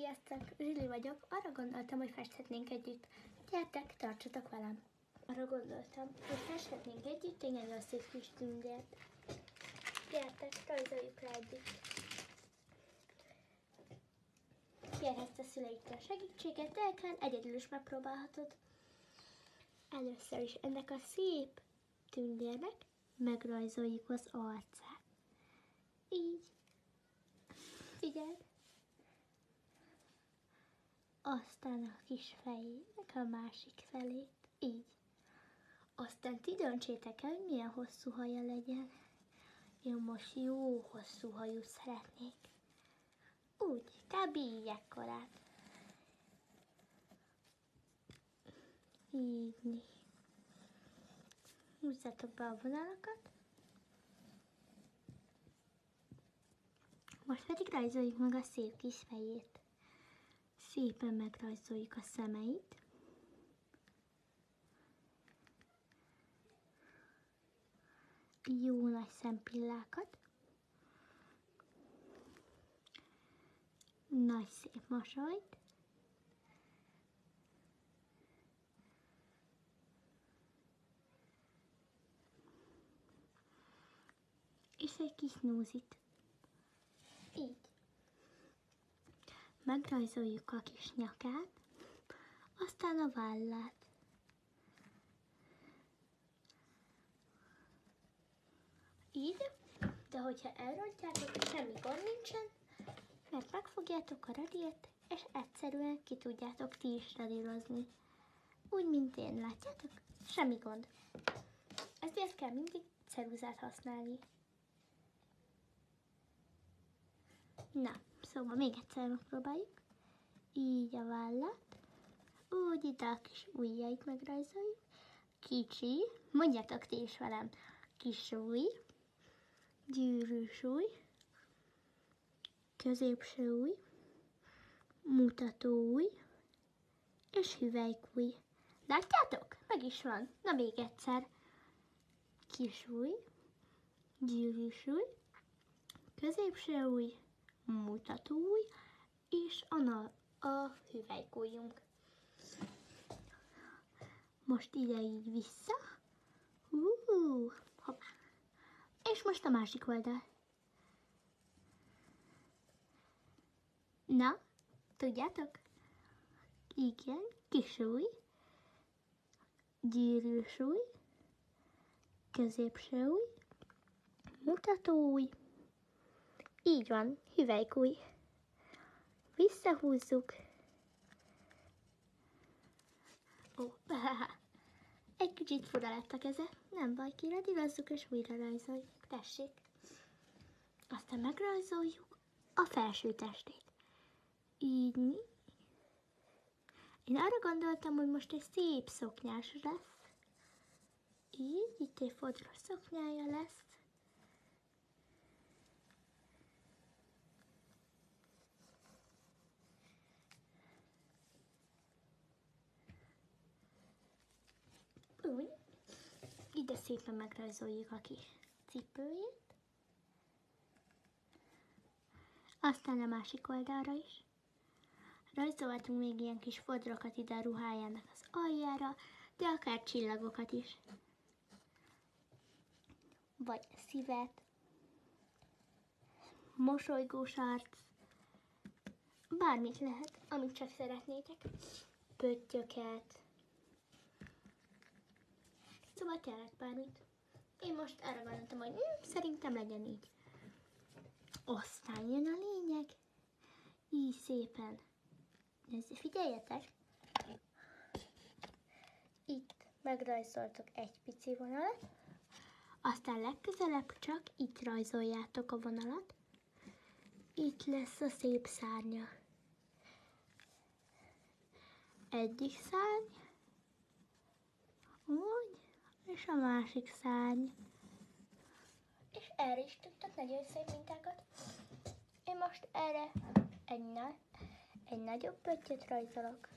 Sziasztok! Zsili vagyok. Arra gondoltam, hogy festhetnénk együtt. Gyertek, tartsatok velem! Arra gondoltam, hogy festhetnénk együtt egy nagyon szép kis tündért. Gyertek, rajzoljuk rá együtt. Kérhetsz a szüleiktől segítséget, de akár egyedül is megpróbálhatod. Először is ennek a szép tündérnek megrajzoljuk az arcát. Így. Figyeld! Aztán a kis fejének a másik felét, így. Aztán ti döntsétek el, hogy milyen hosszú haja legyen. Én most jó hosszú hajú szeretnék. Úgy, kb. Így ekkorát. Így. Húzzátok be a vonalakat. Most pedig rajzoljuk meg a szép kis fejét. Szépen megrajzoljuk a szemeit. Jó nagy szempillákat. Nagy szép mosolyt. És egy kis nózit. Így. Megrajzoljuk a kis nyakát, aztán a vállát. Így, de hogyha elrontjátok, semmi gond nincsen, mert megfogjátok a radírt, és egyszerűen ki tudjátok ti is radírozni. Úgy, mint én, látjátok? Semmi gond. Ezért kell mindig ceruzát használni. Na, szóval még egyszer megpróbáljuk. Így a vállat. Úgy ide a kis ujjait megrajzoljuk. Kicsi, mondjátok ti is velem. Kis ujj, gyűrűs ujj, középső ujj, mutató ujj, és hüvelykujj. Látjátok? Meg is van. Na még egyszer. Kis ujj, gyűrűs ujj, középső ujj, mutató ujj, és a hüvelykujjunk. Most ide így vissza. Hoppá. És most a másik oldal. Na, tudjátok? Igen, kis ujj, gyűrűs ujj, középső ujj, mutató ujj. Így van, hüvelykujj. Visszahúzzuk. Egy kicsit fura lett a keze. Nem baj, kiradírozzuk és újra rajzoljuk. Tessék. Aztán megrajzoljuk a felső testét. Így. Én arra gondoltam, hogy most egy szép szoknyás lesz. Így, itt egy fodros szoknyája lesz. Úgy. Ide szépen megrajzoljuk a kis cipőjét. Aztán a másik oldalra is. Rajzolhatunk még ilyen kis fodrokat ide a ruhájának az aljára, de akár csillagokat is. Vagy szívet, mosolygós arc, bármit lehet, amit csak szeretnétek. Pöttyöket. Szóval tényleg bármit. Én most arra gondoltam, hogy szerintem legyen így. Aztán jön a lényeg. Így szépen. Figyeljetek! Itt megrajzoltok egy pici vonalat, aztán legközelebb csak itt rajzoljátok a vonalat. Itt lesz a szép szárnya. Egyik szárny, úgy, és a másik szárny. És erre is tudtok nagyon szép mintákat. Én most erre egy nagyobb pöttyöt rajzolok.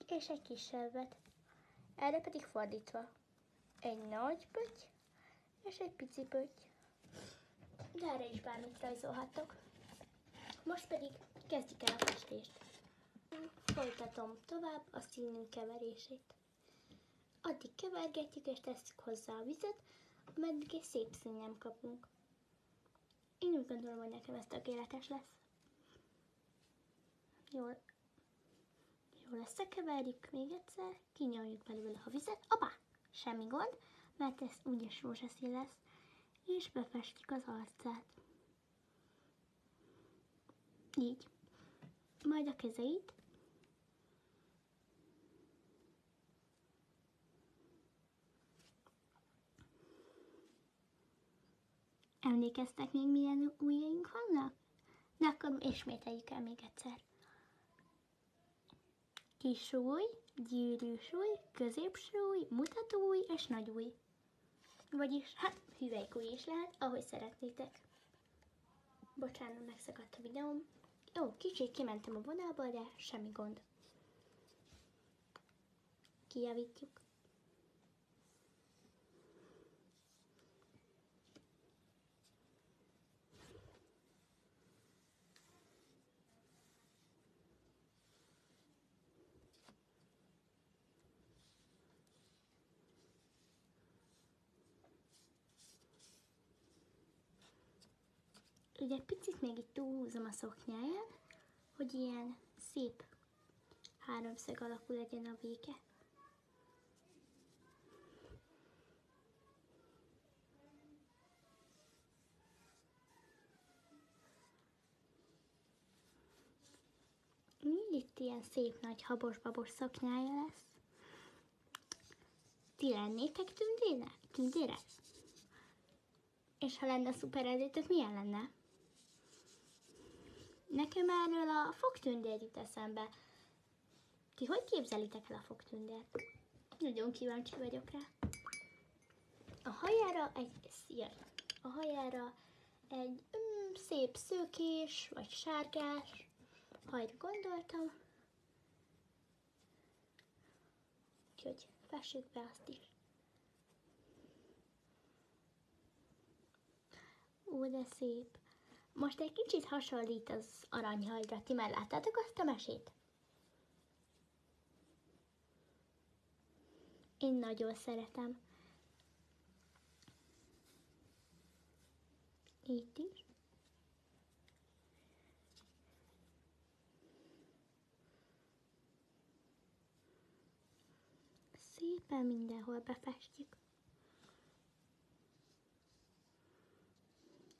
És egy kisebbet. Erre pedig fordítva. Egy nagy pötty és egy pici pötty. De erre is bármit rajzolhattok. Most pedig kezdjük el a festést. Folytatom tovább a színünk keverését. Addig kevergetjük és tesszük hozzá a vizet, ameddig egy szép színen kapunk. Én úgy gondolom, hogy nekem ez tökéletes lesz. Jól összekeverjük még egyszer, kinyaljuk belőle a vizet. Apá! Semmi gond, mert ez úgyis rózsaszín lesz. És befestjük az arcát. Így. Majd a kezeit. Emlékeztek még, milyen ujjaink vannak? De akkor ismételjük el még egyszer. Kis ujj, gyűrűs ujj, középső ujj, mutató ujj és nagy ujj. Vagyis, hát hüvelykujj is lehet, ahogy szeretnétek. Bocsánat, megszakadt a videóm. Jó, kicsit kimentem a vonalba, de semmi gond. Kijavítjuk. Ugye picit még itt túlhúzom a szoknyáján, hogy ilyen szép háromszög alakú legyen a vége. Itt ilyen szép nagy habos-babos szoknyája lesz. Ti lennétek tündérek? És ha lenne szuper erőtök, milyen lenne? Nekem erről a fogtündér jut eszembe. Ti hogy képzelitek el a fogtündért? Nagyon kíváncsi vagyok rá. A hajára egy szép szőkés vagy sárgás hajra gondoltam. Úgyhogy fessük be azt is. Ó, de szép. Most egy kicsit hasonlít az aranyhajra. Ti már láttátok azt a mesét? Én nagyon szeretem. Itt is. Szépen mindenhol befestjük.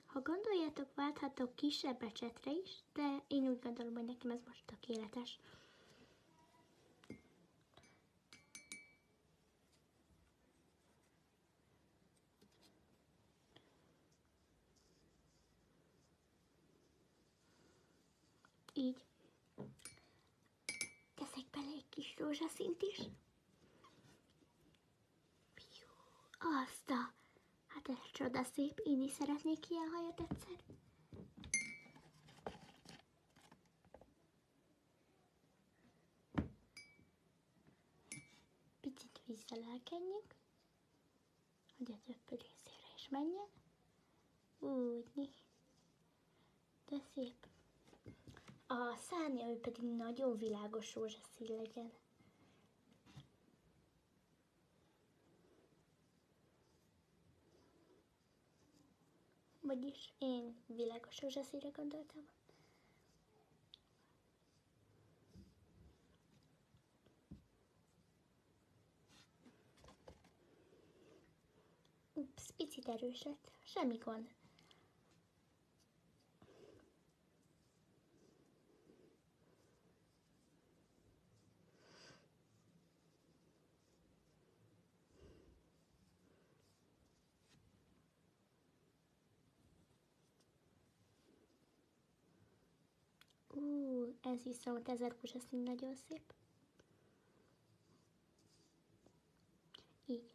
Ha gondoljátok, válthatok kisebb becsetre is, de én úgy gondolom, hogy nekem ez most tökéletes. Így. Teszek bele egy kis rózsaszínt is. Hát ez csodaszép, én is szeretnék ilyen hajat egyszer. Picit vízzel elkenjük, hogy a több részére is menjen. Úgy, de szép. A szárnya ő pedig nagyon világos rózsaszín legyen. Vagyis én világos rózsaszínre gondoltam. Ups, picit erős lett, semmi gond. Ez viszont ez a rózsaszín nagyon szép. Így.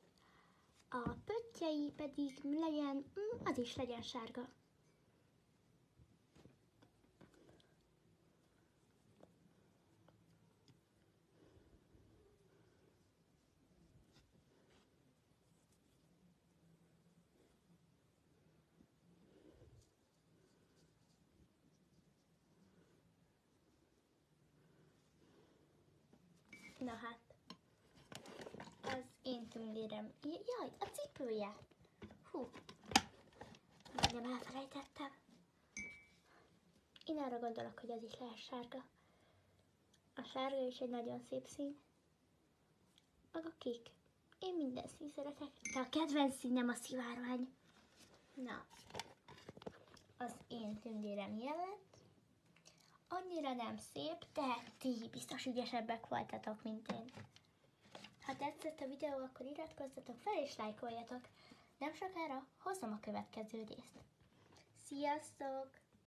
A pöttyei pedig legyen, az is legyen sárga. Na hát, az én tündérem. Jaj, a cipője. Hú, majdnem elfelejtettem. Én arra gondolok, hogy az is lehet sárga. A sárga is egy nagyon szép szín. Meg a kék. Én minden szín szeretek, de a kedvenc színem a szivárvány. Na, az én tündérem ilyen lett. Annyira nem szép, de ti biztos ügyesebbek voltatok, mint én. Ha tetszett a videó, akkor iratkozzatok fel és lájkoljatok. Nem sokára hozom a következő részt. Sziasztok!